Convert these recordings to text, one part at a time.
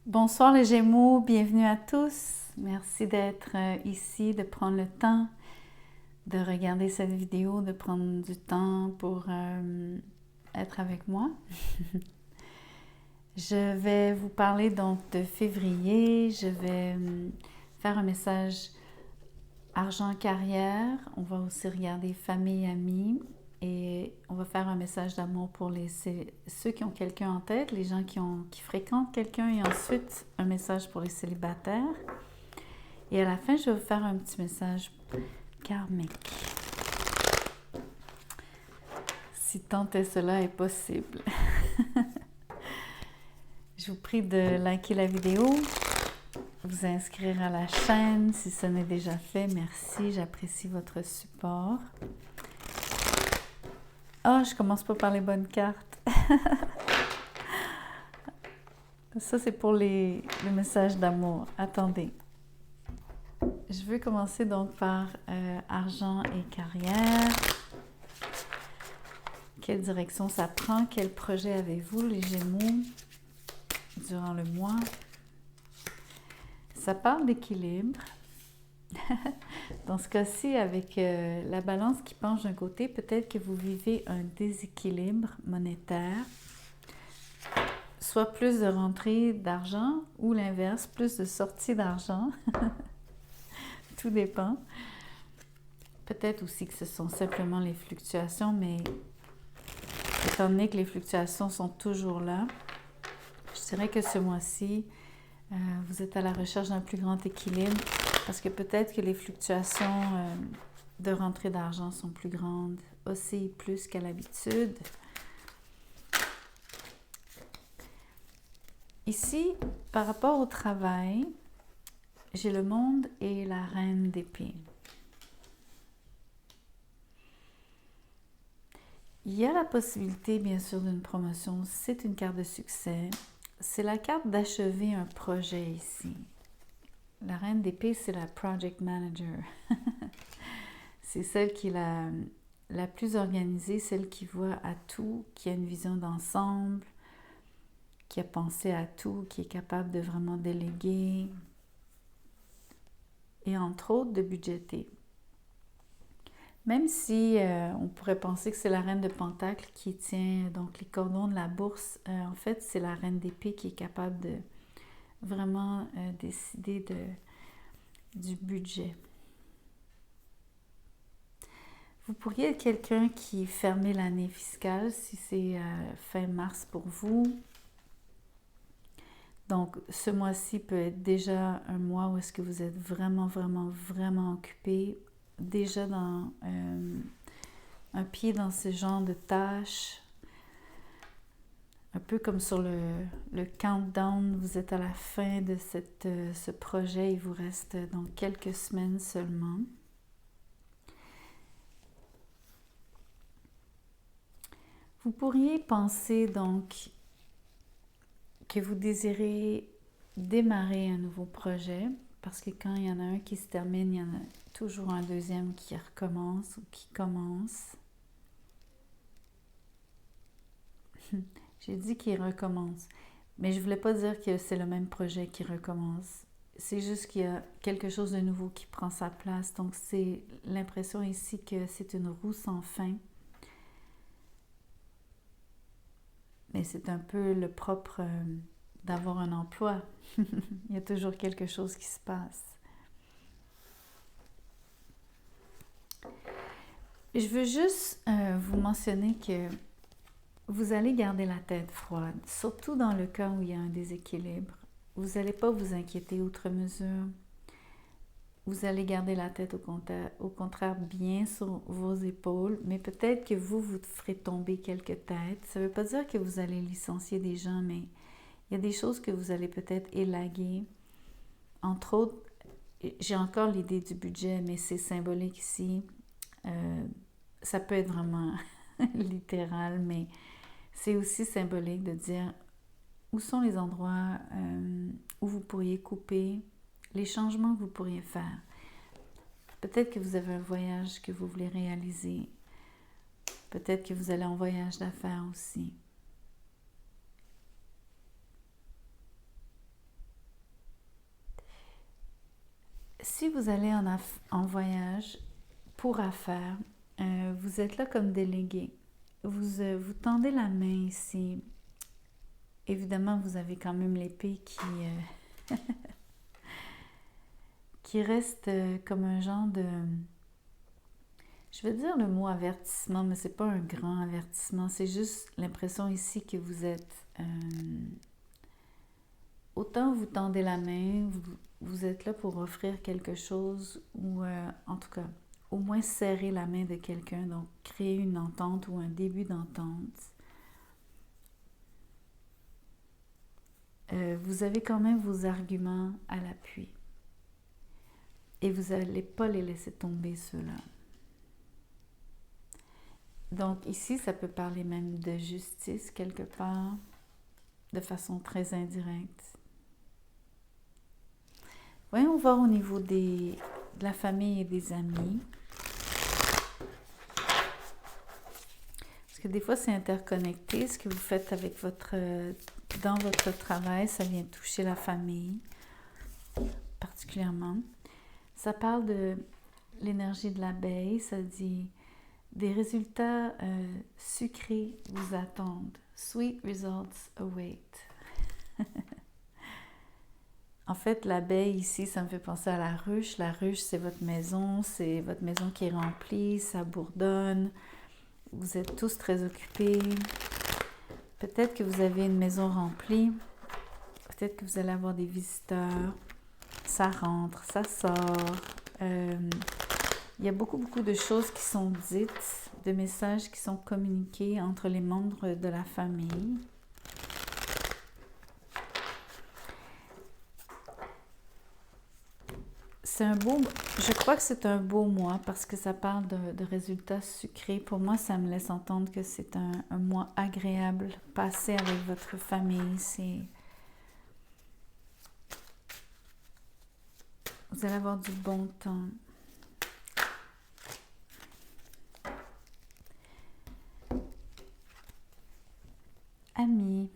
Bonsoir les Gémeaux, bienvenue à tous. Merci d'être ici, de prendre le temps de regarder cette vidéo, de prendre du temps pour être avec moi. Je vais vous parler donc de février. Je vais faire un message argent-carrière. On va aussi regarder famille-amis. Et on va faire un message d'amour pour ceux qui ont quelqu'un en tête, les gens qui fréquentent quelqu'un, et ensuite un message pour les célibataires. Et à la fin, je vais vous faire un petit message karmique. Si tant est cela est possible. Je vous prie de liker la vidéo, vous inscrire à la chaîne si ce n'est déjà fait. Merci, j'apprécie votre support. Ah, je commence pas par les bonnes cartes. Ça, c'est pour le message d'amour. Attendez. Je veux commencer donc par argent et carrière. Quelle direction ça prend? Quel projet avez-vous, les Gémeaux, durant le mois? Ça parle d'équilibre. Dans ce cas-ci, avec la balance qui penche d'un côté, peut-être que vous vivez un déséquilibre monétaire, soit plus de rentrée d'argent ou l'inverse, plus de sortie d'argent. Tout dépend. Peut-être aussi que ce sont simplement les fluctuations, mais étant donné que les fluctuations sont toujours là, je dirais que ce mois-ci, vous êtes à la recherche d'un plus grand équilibre parce que peut-être que les fluctuations de rentrée d'argent sont plus grandes, aussi plus qu'à l'habitude. Ici, par rapport au travail, j'ai le monde et la reine d'épée. Il y a la possibilité, bien sûr, d'une promotion. C'est une carte de succès. C'est la carte d'achever un projet ici. La reine d'épée, c'est la project manager. C'est celle qui est la plus organisée, celle qui voit à tout, qui a une vision d'ensemble, qui a pensé à tout, qui est capable de vraiment déléguer et entre autres de budgéter. Même si on pourrait penser que c'est la reine de Pentacle qui tient donc les cordons de la bourse, en fait c'est la reine d'épée qui est capable de vraiment décider du budget. Vous pourriez être quelqu'un qui fermait l'année fiscale si c'est fin mars pour vous. Donc, ce mois-ci peut être déjà un mois où est-ce que vous êtes vraiment, vraiment, vraiment occupé, déjà dans un pied dans ce genre de tâches, un peu comme sur le countdown, vous êtes à la fin de ce projet, il vous reste donc quelques semaines seulement. Vous pourriez penser donc que vous désirez démarrer un nouveau projet, parce que quand il y en a un qui se termine, il y en a toujours un deuxième qui recommence ou qui commence. J'ai dit qu'il recommence, mais je ne voulais pas dire que c'est le même projet qui recommence. C'est juste qu'il y a quelque chose de nouveau qui prend sa place. Donc, c'est l'impression ici que c'est une roue sans fin. Mais c'est un peu le propre d'avoir un emploi. Il y a toujours quelque chose qui se passe. Je veux juste vous mentionner que vous allez garder la tête froide, surtout dans le cas où il y a un déséquilibre. Vous n'allez pas vous inquiéter outre mesure. Vous allez garder la tête au contraire bien sur vos épaules, mais peut-être que vous ferez tomber quelques têtes. Ça ne veut pas dire que vous allez licencier des gens, mais il y a des choses que vous allez peut-être élaguer. Entre autres, j'ai encore l'idée du budget, mais c'est symbolique ici. Ça peut être vraiment littéral, mais c'est aussi symbolique de dire où sont les endroits où vous pourriez couper, les changements que vous pourriez faire. Peut-être que vous avez un voyage que vous voulez réaliser. Peut-être que vous allez en voyage d'affaires aussi. si vous allez en voyage pour affaires, vous êtes là comme délégué. Vous tendez la main ici. Évidemment, vous avez quand même l'épée qui reste comme un genre de... Je vais dire le mot avertissement, mais c'est pas un grand avertissement. C'est juste l'impression ici que vous êtes... autant vous tendez la main, vous êtes là pour offrir quelque chose ou en tout cas, au moins serrer la main de quelqu'un, donc créer une entente ou un début d'entente. Vous avez quand même vos arguments à l'appui. Et vous n'allez pas les laisser tomber, ceux-là. Donc ici, ça peut parler même de justice quelque part, de façon très indirecte. Voyons voir au niveau de la famille et des amis. Parce que des fois, c'est interconnecté. Ce que vous faites avec dans votre travail, ça vient toucher la famille, particulièrement. Ça parle de l'énergie de l'abeille. Ça dit des résultats sucrés vous attendent. Sweet results await. En fait, l'abeille ici, ça me fait penser à la ruche. La ruche, c'est votre maison qui est remplie, ça bourdonne. Vous êtes tous très occupés. Peut-être que vous avez une maison remplie. Peut-être que vous allez avoir des visiteurs. Ça rentre, ça sort. Il y a beaucoup de choses qui sont dites, de messages qui sont communiqués entre les membres de la famille. Je crois que c'est un beau mois parce que ça parle de résultats sucrés. Pour moi, ça me laisse entendre que c'est un mois agréable, passé avec votre famille. Vous allez avoir du bon temps. Amis.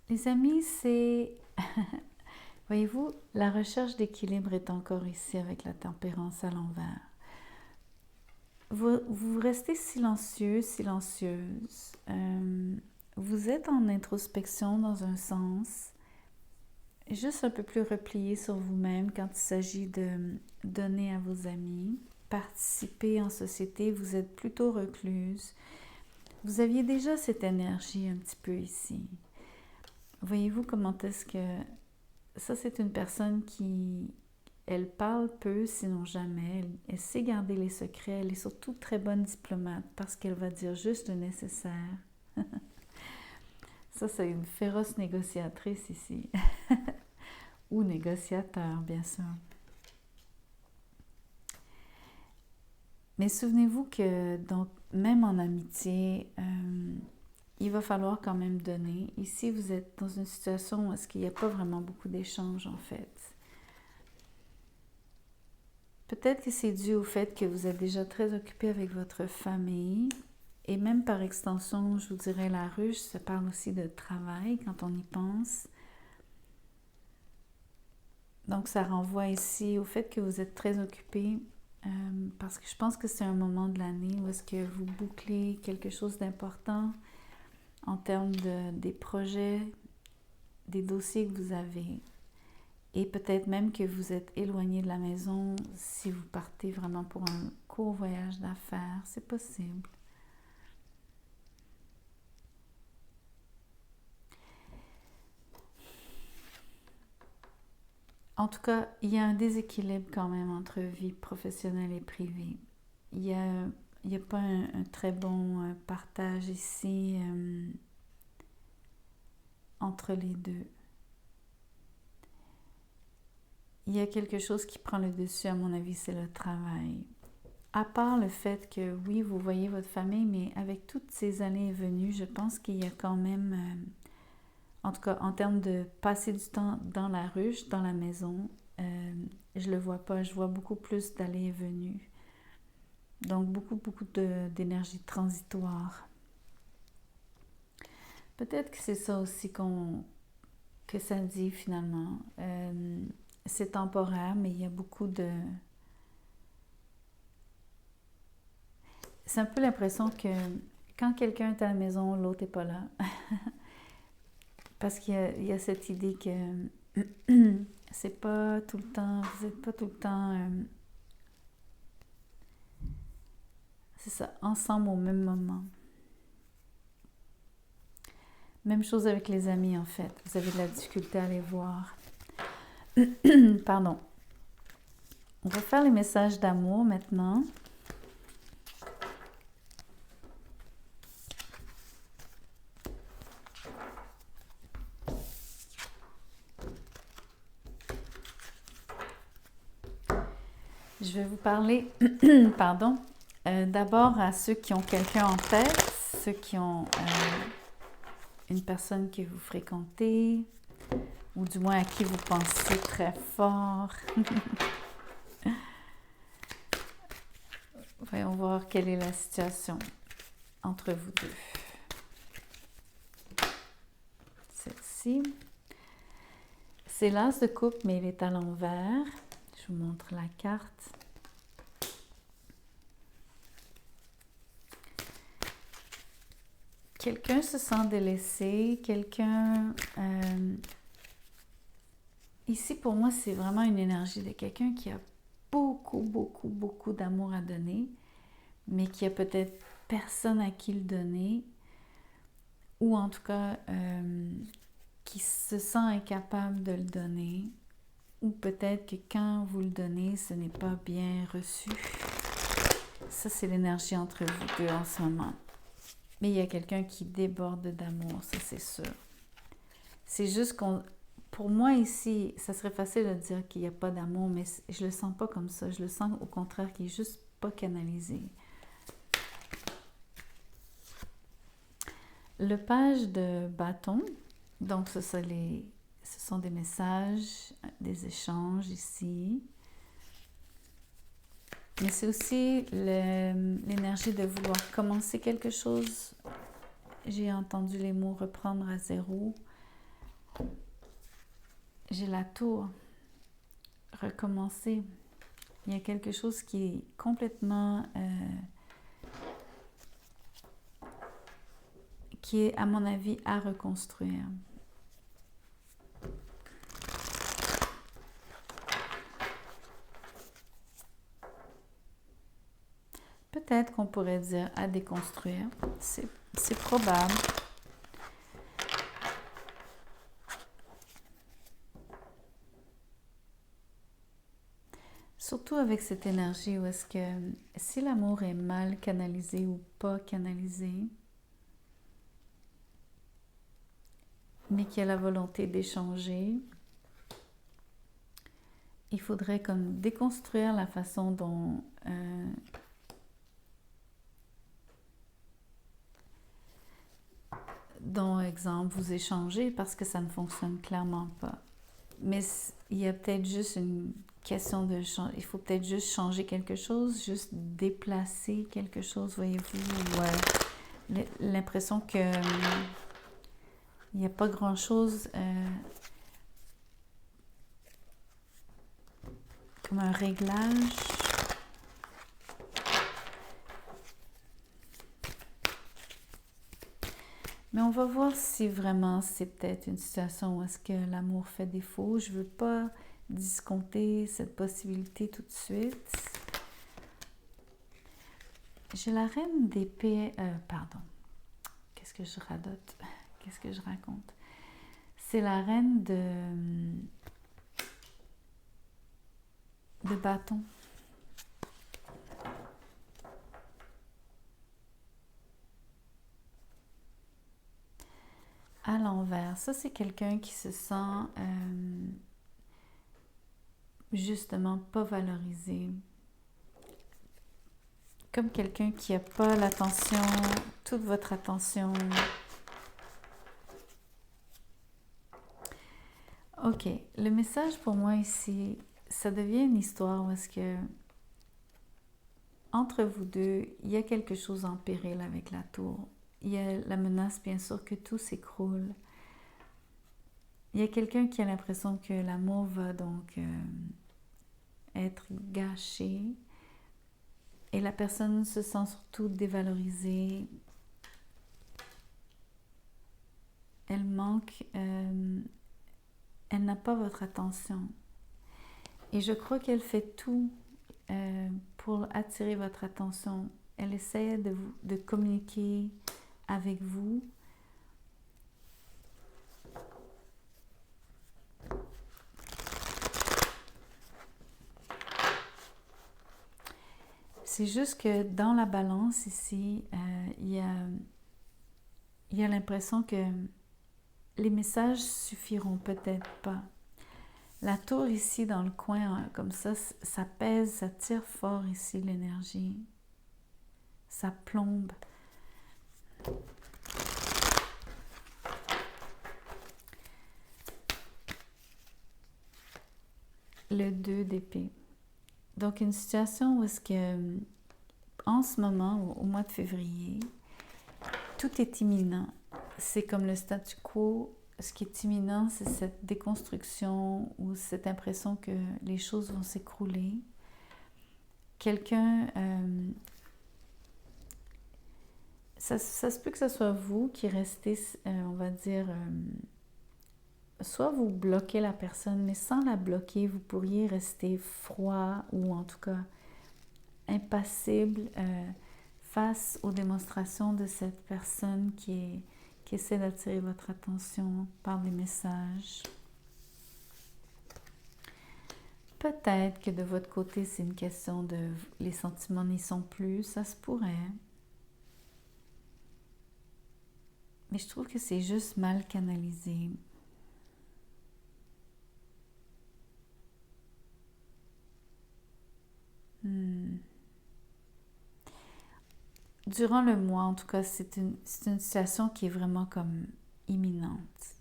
Les amis, c'est... Voyez-vous, la recherche d'équilibre est encore ici avec la tempérance à l'envers. Vous restez silencieux, silencieuse. Vous êtes en introspection dans un sens, juste un peu plus replié sur vous-même quand il s'agit de donner à vos amis. Participer en société, vous êtes plutôt recluse. Vous aviez déjà cette énergie un petit peu ici. Voyez-vous comment est-ce que... Ça, c'est une personne qui, elle parle peu, sinon jamais. Elle sait garder les secrets. Elle est surtout très bonne diplomate parce qu'elle va dire juste le nécessaire. Ça, c'est une féroce négociatrice ici. Ou négociateur, bien sûr. Mais souvenez-vous que, donc, même en amitié, il va falloir quand même donner. Ici, vous êtes dans une situation où il n'y a pas vraiment beaucoup d'échanges, en fait. Peut-être que c'est dû au fait que vous êtes déjà très occupé avec votre famille. Et même par extension, je vous dirais, la ruche, ça parle aussi de travail quand on y pense. Donc, ça renvoie ici au fait que vous êtes très occupé. Parce que je pense que c'est un moment de l'année où est-ce que vous bouclez quelque chose d'important en termes des projets, des dossiers que vous avez. Et peut-être même que vous êtes éloigné de la maison si vous partez vraiment pour un court voyage d'affaires. C'est possible. En tout cas, il y a un déséquilibre quand même entre vie professionnelle et privée. Il n'y a pas un très bon partage ici entre les deux. Il y a quelque chose qui prend le dessus, à mon avis, c'est le travail. À part le fait que, oui, vous voyez votre famille, mais avec toutes ces années venues, je pense qu'il y a quand même, en tout cas en termes de passer du temps dans la ruche, dans la maison, je le vois pas. Je vois beaucoup plus d'allées et venues. Donc, beaucoup d'énergie transitoire. Peut-être que c'est ça aussi que ça dit finalement. c'est temporaire, mais il y a beaucoup de... C'est un peu l'impression que quand quelqu'un est à la maison, l'autre n'est pas là. Parce qu'il y a cette idée que c'est pas tout le temps, vous n'êtes pas tout le temps, c'est ça, ensemble au même moment. Même chose avec les amis en fait, vous avez de la difficulté à les voir. Pardon. On va faire les messages d'amour maintenant. Je vais vous parler, pardon, d'abord à ceux qui ont quelqu'un en tête, ceux qui ont une personne que vous fréquentez, ou du moins à qui vous pensez très fort. Voyons voir quelle est la situation entre vous deux. Celle-ci. C'est l'as de coupe, mais il est à l'envers. Je vous montre la carte. Quelqu'un se sent délaissé, quelqu'un... ici, pour moi, c'est vraiment une énergie de quelqu'un qui a beaucoup d'amour à donner, mais qui a peut-être personne à qui le donner, ou en tout cas, qui se sent incapable de le donner, ou peut-être que quand vous le donnez, ce n'est pas bien reçu. Ça, c'est l'énergie entre vous deux en ce moment. Mais il y a quelqu'un qui déborde d'amour, ça c'est sûr. C'est juste qu'on... Pour moi ici, ça serait facile de dire qu'il n'y a pas d'amour, mais je le sens pas comme ça. Je le sens au contraire qu'il est juste pas canalisé. Le page de bâton, donc ce sont des messages, des échanges ici. Mais c'est aussi l'énergie de vouloir commencer quelque chose. J'ai entendu les mots reprendre à zéro. J'ai la tour. Recommencer. Il y a quelque chose qui est complètement... qui est, à mon avis, à reconstruire. Peut-être qu'on pourrait dire à déconstruire. C'est probable. Surtout avec cette énergie où est-ce que si l'amour est mal canalisé ou pas canalisé, mais qu'il y a la volonté d'échanger, il faudrait comme déconstruire la façon dont, exemple, vous échangez parce que ça ne fonctionne clairement pas. Mais il y a peut-être juste une question de... Il faut peut-être juste changer quelque chose, juste déplacer quelque chose, voyez-vous. L'impression que il n'y a pas grand-chose comme un réglage. Mais on va voir si vraiment c'est peut-être une situation où est-ce que l'amour fait défaut. Je ne veux pas discompter cette possibilité tout de suite. J'ai la reine d'épée... pardon. Qu'est-ce que je radote? Qu'est-ce que je raconte? C'est la reine de bâton. À l'envers. Ça, c'est quelqu'un qui se sent justement pas valorisé. Comme quelqu'un qui n'a pas l'attention, toute votre attention. Ok, le message pour moi ici, ça devient une histoire où est-ce que entre vous deux, il y a quelque chose en péril avec la tour. Il y a la menace, bien sûr, que tout s'écroule. il y a quelqu'un qui a l'impression que l'amour va donc être gâché et la personne se sent surtout dévalorisée. Elle manque, elle n'a pas votre attention. Et je crois qu'elle fait tout pour attirer votre attention. Elle essaie de communiquer avec vous. C'est juste que dans la balance ici, il y a l'impression que les messages suffiront peut-être pas. La tour ici dans le coin, comme ça pèse, ça tire fort ici l'énergie. Ça plombe. Le 2 d'épée. Donc une situation où est-ce que, en ce moment, au mois de février, tout est imminent. C'est comme le statu quo. Ce qui est imminent, c'est cette déconstruction ou cette impression que les choses vont s'écrouler. Quelqu'un... ça se peut que ce soit vous qui restez, on va dire... soit vous bloquez la personne, mais sans la bloquer, vous pourriez rester froid ou en tout cas impassible face aux démonstrations de cette personne qui essaie d'attirer votre attention par des messages. Peut-être que de votre côté, c'est une question de les sentiments n'y sont plus, ça se pourrait. Mais je trouve que c'est juste mal canalisé. Durant le mois, en tout cas, c'est une situation qui est vraiment comme imminente.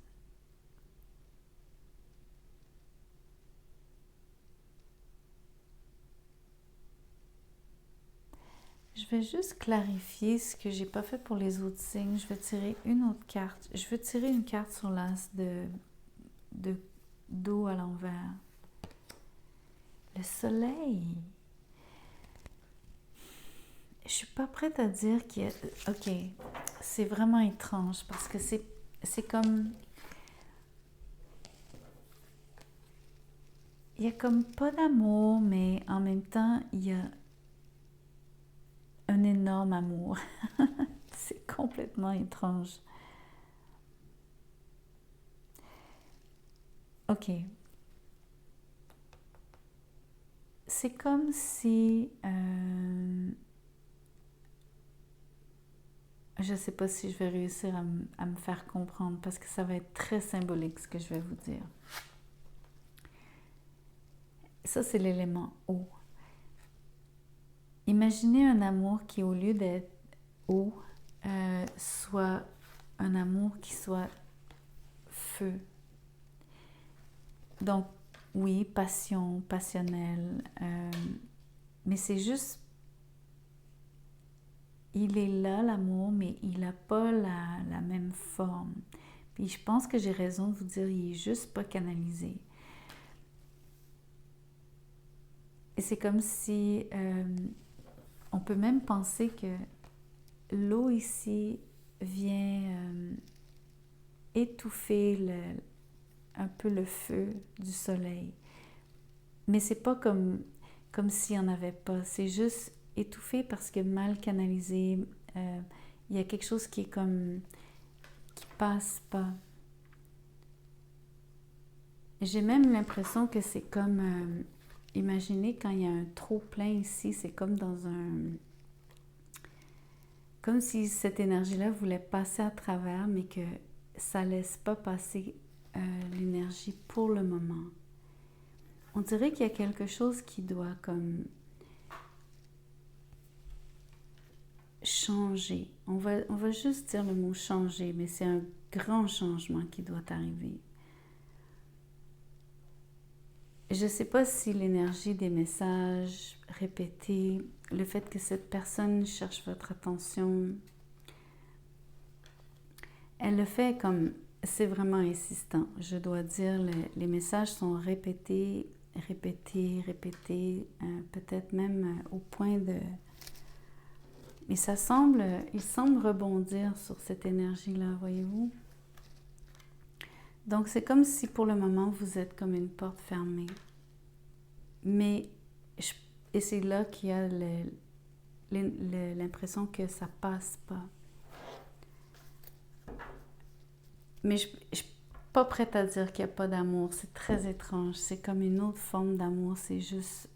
Je vais juste clarifier ce que j'ai pas fait pour les autres signes. Je vais tirer une autre carte. Je veux tirer une carte sur l'as d'eau à l'envers. Le soleil. Je suis pas prête à dire qu'il y a... Ok, c'est vraiment étrange parce que c'est comme... Il y a comme pas d'amour, mais en même temps, il y a un énorme amour. C'est complètement étrange. Ok. C'est comme si... je ne sais pas si je vais réussir à me faire comprendre parce que ça va être très symbolique ce que je vais vous dire. Ça, c'est l'élément eau. Imaginez un amour qui, au lieu d'être eau, soit un amour qui soit feu. Donc, oui, passion, passionnel, mais c'est juste, il est là l'amour, mais il n'a pas la même forme. Puis je pense que j'ai raison de vous dire, il est juste pas canalisé. Et c'est comme si, on peut même penser que l'eau ici vient étouffer un peu le feu du soleil. Mais c'est pas comme s'il n'y en avait pas. C'est juste étouffé parce que mal canalisé. Il y a quelque chose qui est comme... qui passe pas. J'ai même l'impression que c'est comme... imaginez quand il y a un trop plein ici, c'est comme dans un... comme si cette énergie-là voulait passer à travers, mais que ça laisse pas passer l'énergie pour le moment. On dirait qu'il y a quelque chose qui doit comme changer. On va juste dire le mot changer, mais c'est un grand changement qui doit arriver. Je ne sais pas si l'énergie des messages répétés, le fait que cette personne cherche votre attention, elle le fait comme c'est vraiment insistant. Je dois dire, les messages sont répétés, répétés, répétés, peut-être même au point de... Mais il semble rebondir sur cette énergie-là, voyez-vous? Donc, c'est comme si pour le moment, vous êtes comme une porte fermée. Mais, et c'est là qu'il y a l'impression que ça passe pas. Mais je ne suis pas prête à dire qu'il n'y a pas d'amour. C'est très étrange. C'est comme une autre forme d'amour. C'est juste...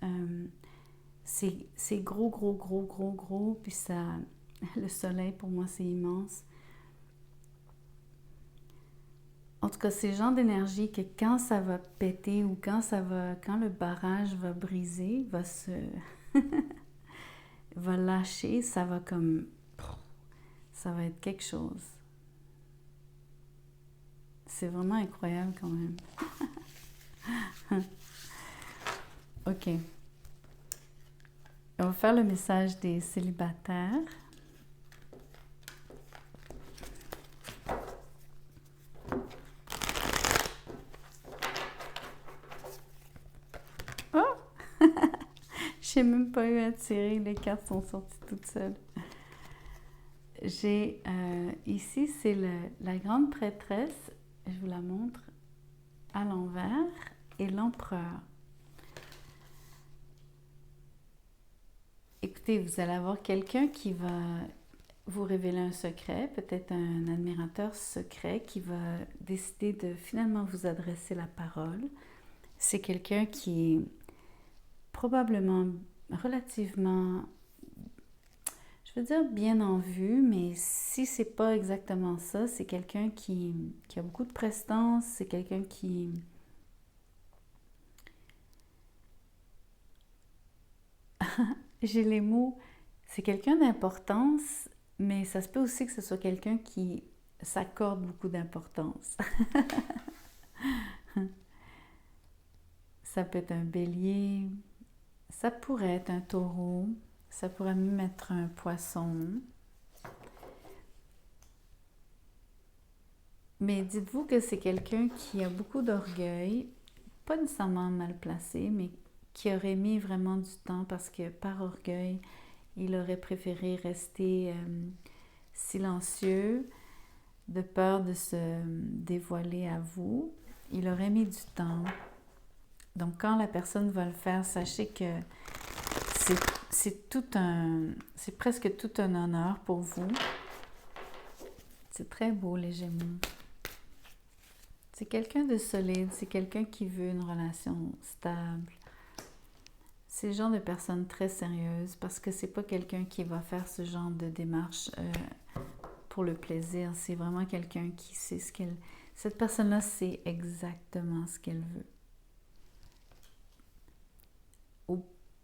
c'est gros, gros, gros, gros, gros. Puis ça... Le soleil, pour moi, c'est immense. En tout cas, c'est le genre d'énergie que quand ça va péter ou quand le barrage va briser, va lâcher, ça va comme... Ça va être quelque chose. C'est vraiment incroyable quand même. OK. On va faire le message des célibataires. Oh! J'ai même pas eu à tirer, les cartes sont sorties toutes seules. J'ai ici, c'est la grande prêtresse, je vous la montre à l'envers, et l'empereur. Écoutez, vous allez avoir quelqu'un qui va vous révéler un secret, peut-être un admirateur secret qui va décider de finalement vous adresser la parole. C'est quelqu'un qui est probablement relativement, je veux dire bien en vue, mais si c'est pas exactement ça, c'est quelqu'un qui a beaucoup de prestance, c'est quelqu'un qui... J'ai les mots, c'est quelqu'un d'importance, mais ça se peut aussi que ce soit quelqu'un qui s'accorde beaucoup d'importance. Ça peut être un bélier, ça pourrait être un taureau, ça pourrait même être un poisson. Mais dites-vous que c'est quelqu'un qui a beaucoup d'orgueil, pas nécessairement mal placé, mais qui aurait mis vraiment du temps parce que par orgueil, il aurait préféré rester silencieux, de peur de se dévoiler à vous. Il aurait mis du temps. Donc quand la personne va le faire, sachez que c'est presque tout un honneur pour vous. C'est très beau les Gémeaux. C'est quelqu'un de solide, c'est quelqu'un qui veut une relation stable. C'est le genre de personne très sérieuse parce que c'est pas quelqu'un qui va faire ce genre de démarche pour le plaisir. C'est vraiment quelqu'un qui sait ce qu'elle... Cette personne-là sait exactement ce qu'elle veut.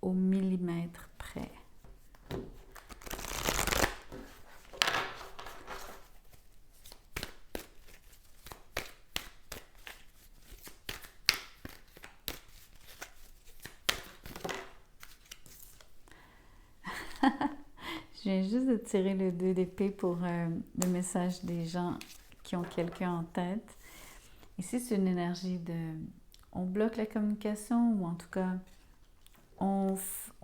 Au millimètre près. Je viens juste de tirer le 2 d'épée pour le message des gens qui ont quelqu'un en tête. Ici, c'est une énergie de... On bloque la communication ou en tout cas, on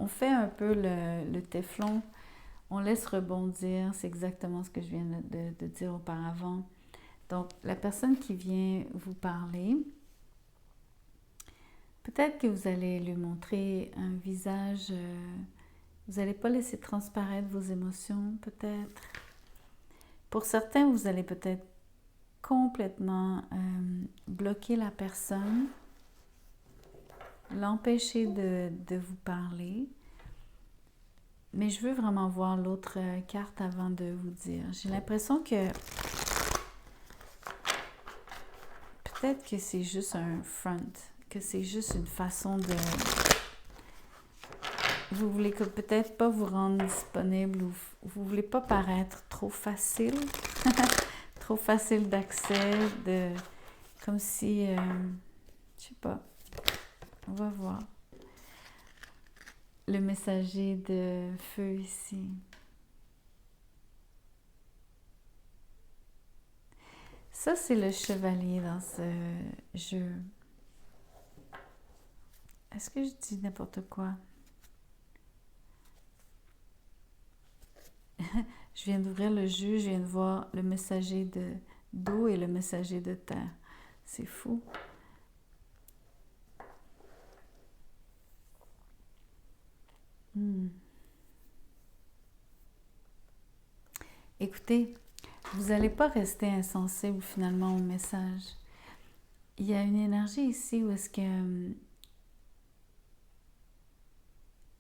fait un peu le téflon. On laisse rebondir. C'est exactement ce que je viens de dire auparavant. Donc, la personne qui vient vous parler, peut-être que vous allez lui montrer un visage... vous n'allez pas laisser transparaître vos émotions, peut-être. Pour certains, vous allez peut-être complètement bloquer la personne, l'empêcher de vous parler. Mais je veux vraiment voir l'autre carte avant de vous dire. J'ai l'impression que peut-être que c'est juste un front, que c'est juste une façon de... Vous voulez peut-être pas vous rendre disponible ou vous voulez pas paraître trop facile, trop facile d'accès, comme si, je sais pas, on va voir. Le messager de feu ici. Ça, c'est le chevalier dans ce jeu. Est-ce que je dis n'importe quoi? Je viens d'ouvrir le jeu, je viens de voir le messager d'eau et le messager de terre. C'est fou. Écoutez, vous n'allez pas rester insensible finalement au message. Il y a une énergie ici où est-ce que,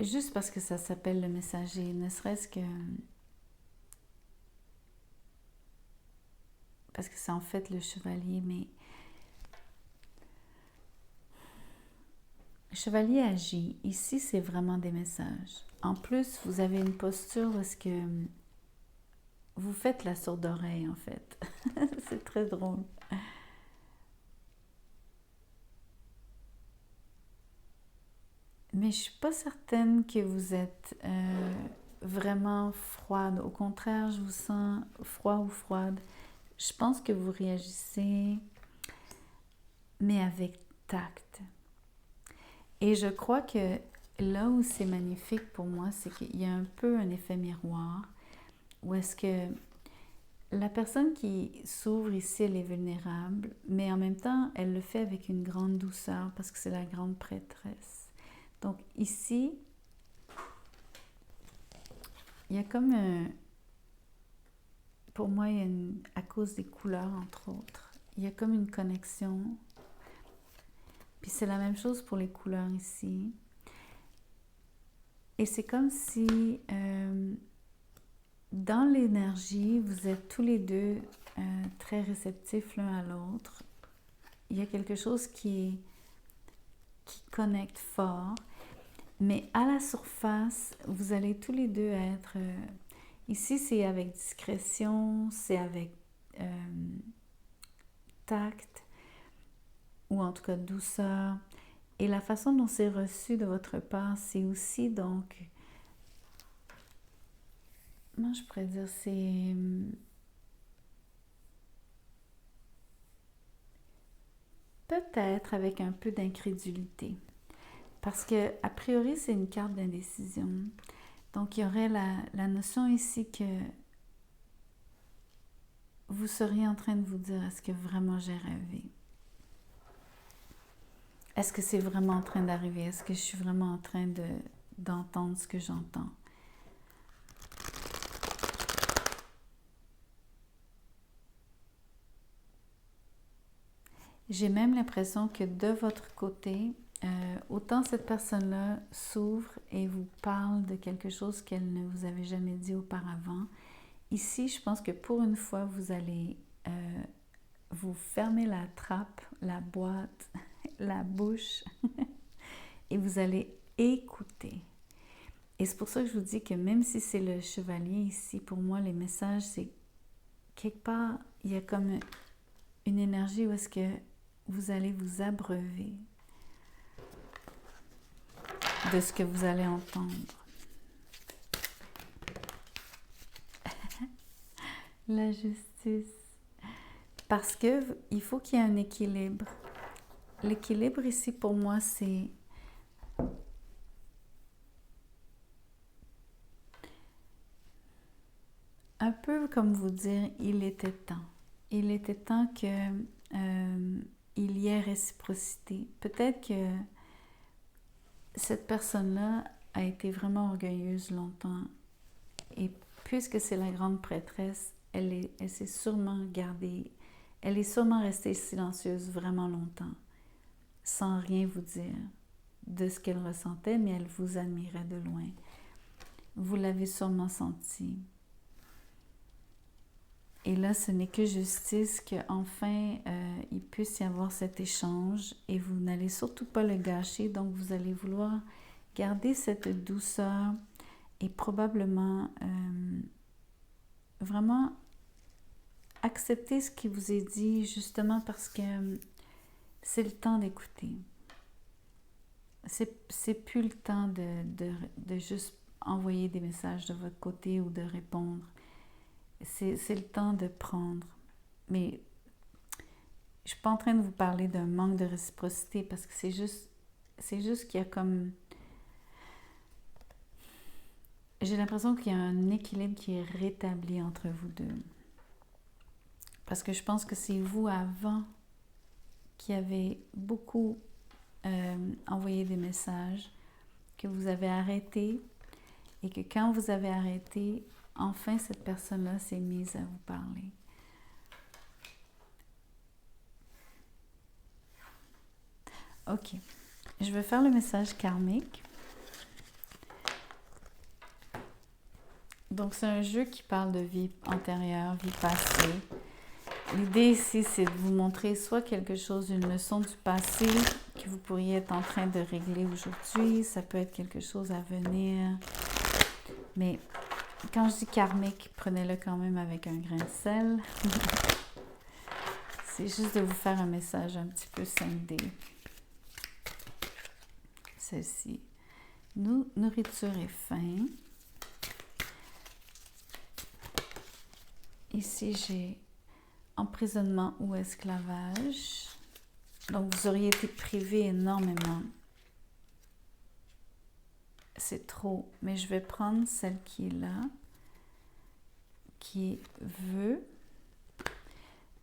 juste parce que ça s'appelle le messager, ne serait-ce que, parce que c'est en fait le chevalier, mais le chevalier agit. Ici, c'est vraiment des messages. En plus, vous avez une posture où est-ce que vous faites la sourde oreille, en fait. C'est très drôle. Mais je suis pas certaine que vous êtes vraiment froide. Au contraire, je vous sens froid ou froide. Je pense que vous réagissez, mais avec tact. Et je crois que là où c'est magnifique pour moi, c'est qu'il y a un peu un effet miroir, où est-ce que la personne qui s'ouvre ici, elle est vulnérable, mais en même temps, elle le fait avec une grande douceur parce que c'est la grande prêtresse. Donc ici, il y a comme un... Pour moi, il y a à cause des couleurs, entre autres, il y a comme une connexion. Puis c'est la même chose pour les couleurs ici. Et c'est comme si dans l'énergie, vous êtes tous les deux très réceptifs l'un à l'autre. Il y a quelque chose qui connecte fort. Mais à la surface, vous allez tous les deux être... ici, c'est avec discrétion, c'est avec tact, ou en tout cas douceur. Et la façon dont c'est reçu de votre part, c'est aussi donc... Comment je pourrais dire? C'est... peut-être avec un peu d'incrédulité. Parce que, a priori, c'est une carte d'indécision. Donc, il y aurait la notion ici que vous seriez en train de vous dire, est-ce que vraiment j'ai rêvé? Est-ce que c'est vraiment en train d'arriver? Est-ce que je suis vraiment en train d'entendre ce que j'entends? J'ai même l'impression que de votre côté, autant cette personne-là s'ouvre et vous parle de quelque chose qu'elle ne vous avait jamais dit auparavant. Ici, je pense que pour une fois, vous allez vous fermer la trappe, la boîte, la bouche et vous allez écouter. Et c'est pour ça que je vous dis que même si c'est le chevalier ici, pour moi, les messages, c'est quelque part, il y a comme une énergie où est-ce que vous allez vous abreuver de ce que vous allez entendre. La justice. Parce que il faut qu'il y ait un équilibre. L'équilibre ici, pour moi, c'est un peu comme vous dire, il était temps. Il était temps que il y ait réciprocité. Peut-être que cette personne-là a été vraiment orgueilleuse longtemps. Et puisque c'est la grande prêtresse, elle s'est sûrement gardée, elle est sûrement restée silencieuse vraiment longtemps, sans rien vous dire de ce qu'elle ressentait, mais elle vous admirait de loin. Vous l'avez sûrement senti. Et là, ce n'est que justice qu'enfin, il puisse y avoir cet échange et vous n'allez surtout pas le gâcher. Donc, vous allez vouloir garder cette douceur et probablement vraiment accepter ce qui vous est dit justement parce que c'est le temps d'écouter. C'est plus le temps de juste envoyer des messages de votre côté ou de répondre. C'est le temps de prendre. Mais je suis pas en train de vous parler d'un manque de réciprocité parce que c'est juste qu'il y a comme... J'ai l'impression qu'il y a un équilibre qui est rétabli entre vous deux. Parce que je pense que c'est vous avant qui avez beaucoup envoyé des messages, que vous avez arrêté et que quand vous avez arrêté, enfin cette personne-là s'est mise à vous parler. Ok, je vais faire le message karmique. Donc c'est un jeu qui parle de vie antérieure, vie passée. L'idée ici, c'est de vous montrer soit quelque chose, une leçon du passé que vous pourriez être en train de régler aujourd'hui. Ça peut être quelque chose à venir. Mais quand je dis karmique, prenez-le quand même avec un grain de sel. C'est juste de vous faire un message un petit peu 5D. Celle-ci. Nourriture et faim. Ici, j'ai emprisonnement ou esclavage. Donc, vous auriez été privé énormément. C'est trop. Mais je vais prendre celle qui est là, qui est vœux.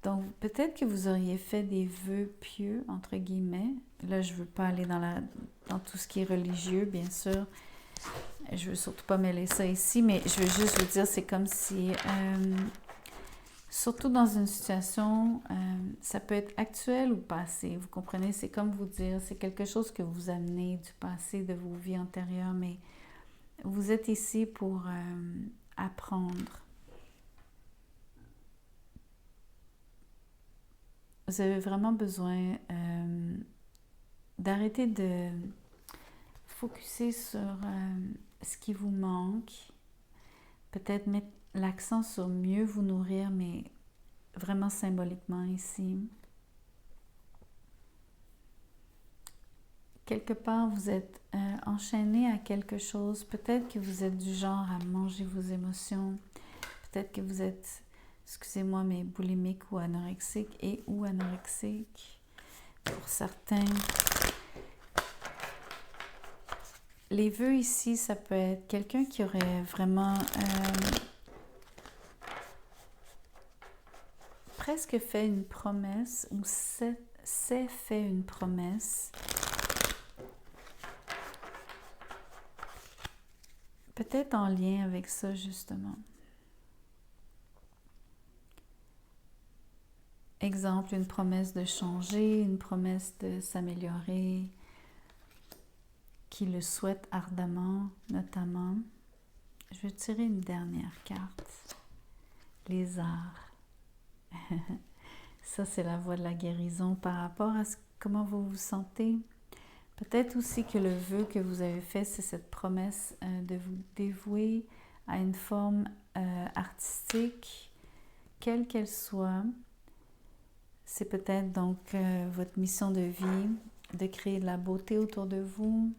Donc, peut-être que vous auriez fait des vœux pieux, entre guillemets. Là, je ne veux pas aller dans tout ce qui est religieux, bien sûr. Je ne veux surtout pas mêler ça ici, mais je veux juste vous dire, c'est comme si... surtout dans une situation, ça peut être actuel ou passé, vous comprenez? C'est comme vous dire, c'est quelque chose que vous amenez du passé, de vos vies antérieures, mais vous êtes ici pour apprendre. Vous avez vraiment besoin d'arrêter de focuser sur ce qui vous manque, peut-être mettre l'accent sur mieux vous nourrir, mais vraiment symboliquement ici. Quelque part, vous êtes enchaîné à quelque chose. Peut-être que vous êtes du genre à manger vos émotions. Peut-être que vous êtes, excusez-moi, mais boulimique ou anorexique et ou anorexique pour certains. Les vœux ici, ça peut être quelqu'un qui aurait vraiment presque fait une promesse ou s'est fait une promesse. Peut-être en lien avec ça, justement. Exemple, une promesse de changer, une promesse de s'améliorer, qui le souhaite ardemment, notamment. Je vais tirer une dernière carte. Les arts. Ça, c'est la voie de la guérison par rapport à comment vous vous sentez. Peut-être aussi que le vœu que vous avez fait, c'est cette promesse de vous dévouer à une forme artistique, quelle qu'elle soit. C'est peut-être donc votre mission de vie, de créer de la beauté autour de vous,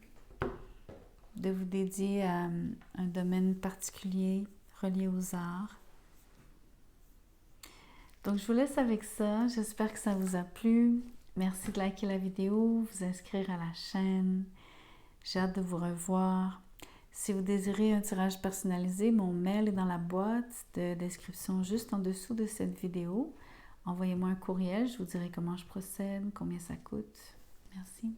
de vous dédier à un domaine particulier relié aux arts. Donc, je vous laisse avec ça. J'espère que ça vous a plu. Merci de liker la vidéo, vous inscrire à la chaîne. J'ai hâte de vous revoir. Si vous désirez un tirage personnalisé, mon mail est dans la boîte de description juste en dessous de cette vidéo. Envoyez-moi un courriel, je vous dirai comment je procède, combien ça coûte. Merci.